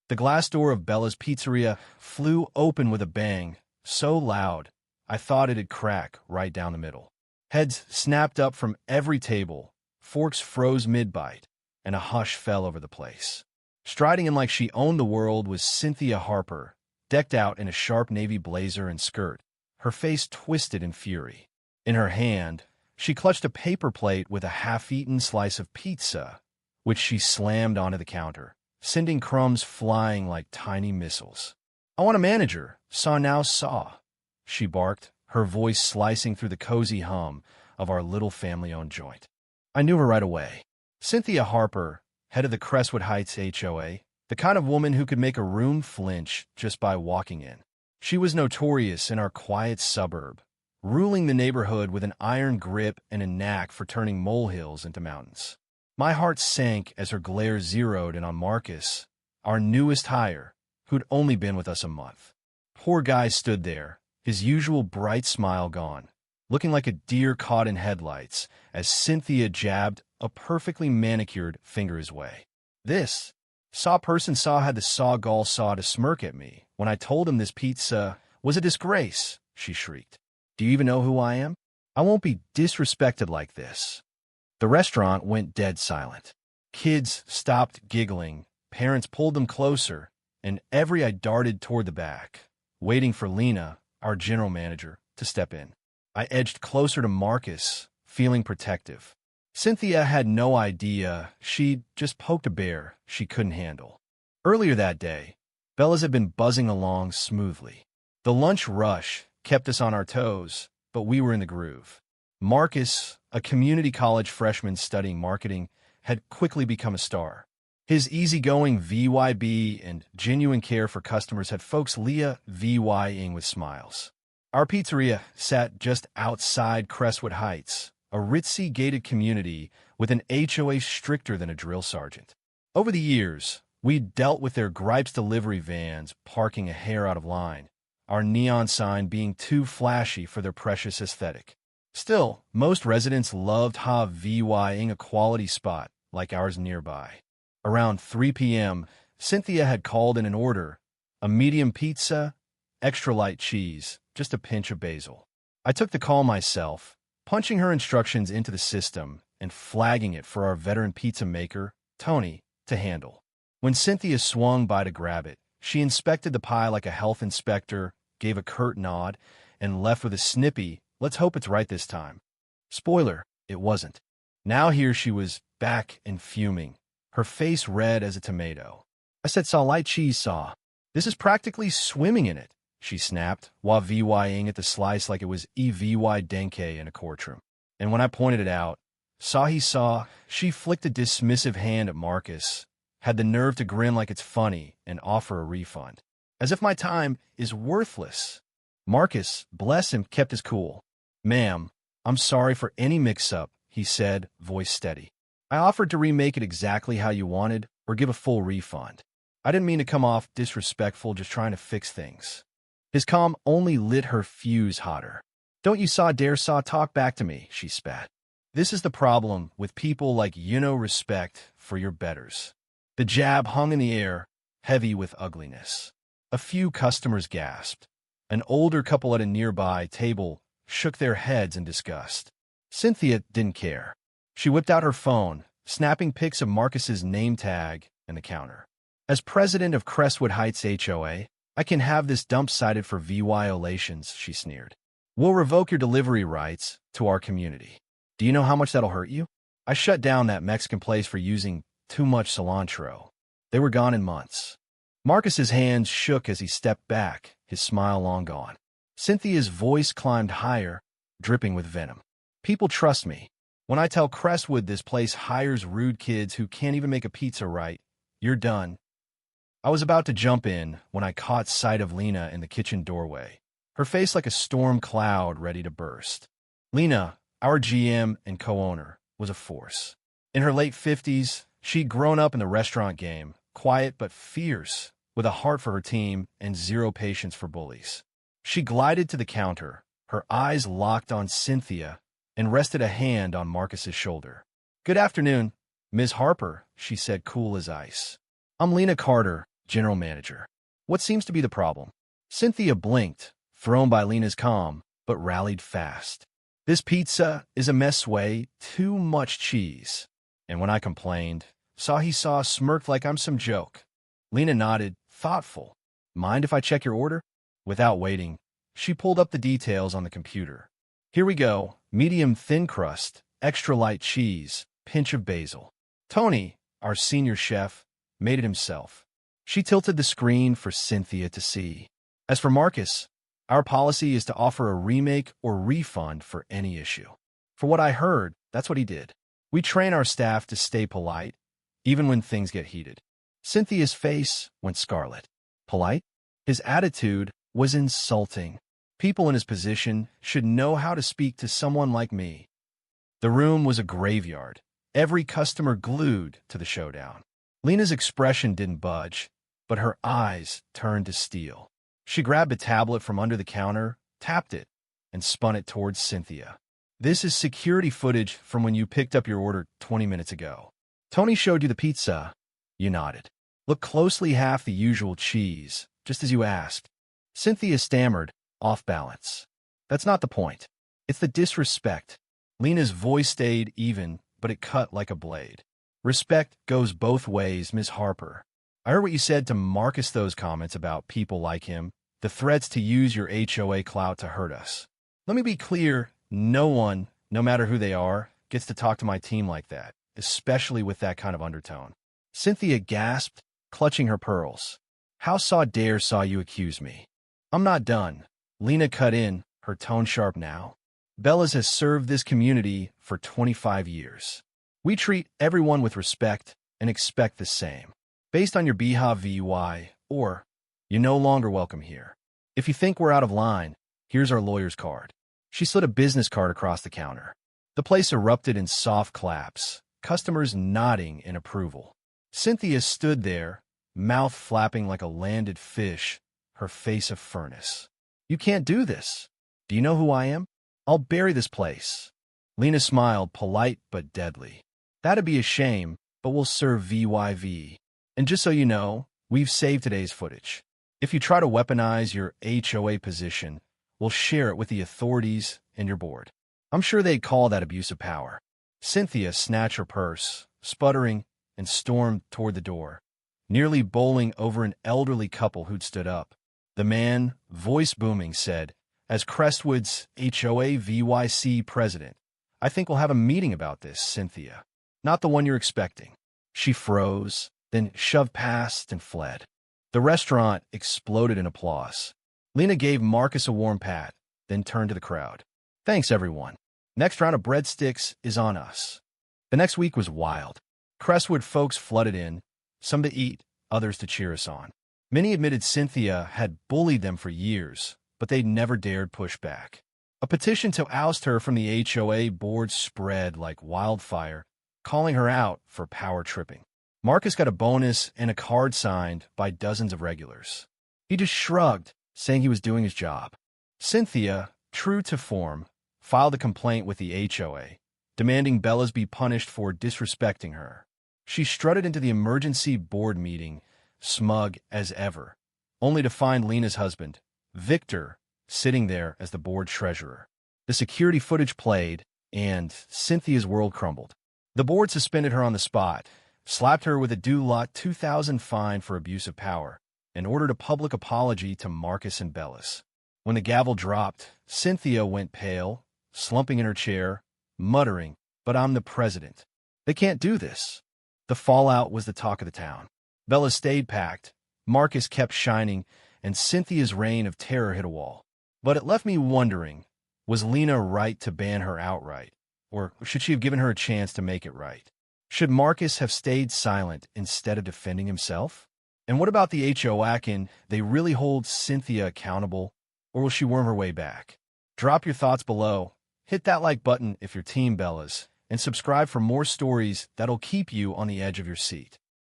The glass door of Bella's pizzeria flew open with a bang, so loud I thought it'd crack right down the middle. Heads snapped up from every table, forks froze mid-bite, and a hush fell over the place. Striding in like she owned the world was Cynthia Harper, decked out in a sharp navy blazer and skirt, her face twisted in fury. In her hand, she clutched a paper plate with a half-eaten slice of pizza, which she slammed onto the counter, sending crumbs flying like tiny missiles. "I want a manager, saw," she barked, her voice slicing through the cozy hum of our little family-owned joint. I knew her right away. Cynthia Harper, head of the Crestwood Heights HOA, the kind of woman who could make a room flinch just by walking in. She was notorious in our quiet suburb, ruling the neighborhood with an iron grip and a knack for turning molehills into mountains. My heart sank as her glare zeroed in on Marcus, our newest hire, who'd only been with us a month. Poor guy stood there, his usual bright smile gone, looking like a deer caught in headlights as Cynthia jabbed a perfectly manicured finger his way. This person had the saw to smirk at me when I told him this pizza was a disgrace, she shrieked. "Do you even know who I am? I won't be disrespected like this." The restaurant went dead silent. Kids stopped giggling, parents pulled them closer, and every eye darted toward the back, waiting for Lena, our general manager, to step in. I edged closer to Marcus, feeling protective. Cynthia had no idea she'd just poked a bear she couldn't handle. Earlier that day, Bella's had been buzzing along smoothly. The lunch rush kept us on our toes, but we were in the groove. Marcus, a community college freshman studying marketing, had quickly become a star. His easygoing VYB and genuine care for customers had folks VYing with smiles. Our pizzeria sat just outside Crestwood Heights, a ritzy gated community with an HOA stricter than a drill sergeant. Over the years, we'd dealt with their gripes delivery vans parking a hair out of line, our neon sign being too flashy for their precious aesthetic. Still, most residents loved VYing a quality spot like ours nearby. Around 3 p.m., Cynthia had called in an order, a medium pizza, extra light cheese, just a pinch of basil. I took the call myself, punching her instructions into the system and flagging it for our veteran pizza maker, Tony, to handle. When Cynthia swung by to grab it, she inspected the pie like a health inspector, gave a curt nod, and left with a snippy, "Let's hope it's right this time." Spoiler, it wasn't. Now here she was, back and fuming, her face red as a tomato. I said, "Saw light cheese, saw. This is practically swimming in it," she snapped, while VYing at the slice like it was EVY Denke in a courtroom. And when I pointed it out, saw, she flicked a dismissive hand at Marcus, had the nerve to grin like it's funny and offer a refund. As if my time is worthless. Marcus, bless him, kept his cool. "Ma'am, I'm sorry for any mix-up," he said, voice steady. "I offered to remake it exactly how you wanted or give a full refund. I didn't mean to come off disrespectful, just trying to fix things." His calm only lit her fuse hotter. "Don't you dare talk back to me," she spat. "This is the problem with people like respect for your betters." The jab hung in the air, heavy with ugliness. A few customers gasped. An older couple at a nearby table shook their heads in disgust. Cynthia didn't care. She whipped out her phone, snapping pics of Marcus's name tag and the counter. "As president of Crestwood Heights HOA, I can have this dump cited for violations," she sneered. "We'll revoke your delivery rights to our community. Do you know how much that'll hurt you?" I shut down that Mexican place for using too much cilantro. They were gone in months. Marcus's hands shook as he stepped back, his smile long gone. Cynthia's voice climbed higher, dripping with venom. "People trust me. When I tell Crestwood this place hires rude kids who can't even make a pizza right, you're done." I was about to jump in when I caught sight of Lena in the kitchen doorway, her face like a storm cloud ready to burst. Lena, our GM and co-owner, was a force. In her late 50s, she'd grown up in the restaurant game, quiet but fierce, with a heart for her team and zero patience for bullies. She glided to the counter, her eyes locked on Cynthia, and rested a hand on Marcus's shoulder. "Good afternoon, Ms. Harper," she said, cool as ice. "I'm Lena Carter, general manager. What seems to be the problem? Cynthia blinked, thrown by Lena's calm, but rallied fast. This pizza is a mess way, too much cheese. And when I complained, he smirked like I'm some joke. Lena nodded, thoughtful. Mind if I check your order? Without waiting, she pulled up the details on the computer. Here we go, medium thin crust, extra light cheese, pinch of basil. Tony, our senior chef, made it himself. She tilted the screen for Cynthia to see. As for Marcus, our policy is to offer a remake or refund for any issue. For what I heard, that's what he did. We train our staff to stay polite, even when things get heated. Cynthia's face went scarlet. Polite? His attitude was insulting. People in his position should know how to speak to someone like me. The room was a graveyard, every customer glued to the showdown. Lena's expression didn't budge, but her eyes turned to steel. She grabbed a tablet from under the counter, tapped it, and spun it towards Cynthia. This is security footage from when you picked up your order 20 minutes ago. Tony showed you the pizza. You nodded. Look closely, half the usual cheese, just as you asked. Cynthia stammered, off balance. That's not the point. It's the disrespect. Lena's voice stayed even, but it cut like a blade. Respect goes both ways, Miss Harper. I heard what you said to Marcus, those comments about people like him, the threats to use your HOA clout to hurt us. Let me be clear, no one, no matter who they are, gets to talk to my team like that, especially with that kind of undertone. Cynthia gasped, clutching her pearls. How dare you accuse me? I'm not done. Lena cut in, her tone sharp now. Bella's has served this community for 25 years. We treat everyone with respect and expect the same. Based on your BHA or you're no longer welcome here. If you think we're out of line, here's our lawyer's card. She slid a business card across the counter. The place erupted in soft claps, customers nodding in approval. Cynthia stood there, mouth flapping like a landed fish, her face a furnace. You can't do this. Do you know who I am? I'll bury this place. Lena smiled, polite but deadly. That'd be a shame, but we'll serve VYV. And just so you know, we've saved today's footage. If you try to weaponize your HOA position, we'll share it with the authorities and your board. I'm sure they'd call that abuse of power. Cynthia snatched her purse, sputtering, and stormed toward the door, nearly bowling over an elderly couple who'd stood up. The man, voice booming, said, as Crestwood's HOA VYC president, I think we'll have a meeting about this, Cynthia. Not the one you're expecting. She froze, then shoved past and fled. The restaurant exploded in applause. Lena gave Marcus a warm pat, then turned to the crowd. Thanks, everyone. Next round of breadsticks is on us. The next week was wild. Crestwood folks flooded in, some to eat, others to cheer us on. Many admitted Cynthia had bullied them for years, but they'd never dared push back. A petition to oust her from the HOA board spread like wildfire, calling her out for power tripping. Marcus got a bonus and a card signed by dozens of regulars. He just shrugged, saying he was doing his job. Cynthia, true to form, filed a complaint with the HOA, demanding Bella's be punished for disrespecting her. She strutted into the emergency board meeting, smug as ever, only to find Lena's husband, Victor, sitting there as the board treasurer. The security footage played, and Cynthia's world crumbled. The board suspended her on the spot, slapped her with a $2,000 fine for abuse of power, and ordered a public apology to Marcus and Bellas. When the gavel dropped, Cynthia went pale, slumping in her chair, muttering, "But I'm the president. They can't do this." The fallout was the talk of the town. Bella stayed packed, Marcus kept shining, and Cynthia's reign of terror hit a wall. But it left me wondering, was Lena right to ban her outright? Or should she have given her a chance to make it right? Should Marcus have stayed silent instead of defending himself? And what about the HOA? Can they really hold Cynthia accountable, or will she worm her way back? Drop your thoughts below, hit that like button if you're Team Bellas, and subscribe for more stories that'll keep you on the edge of your seat.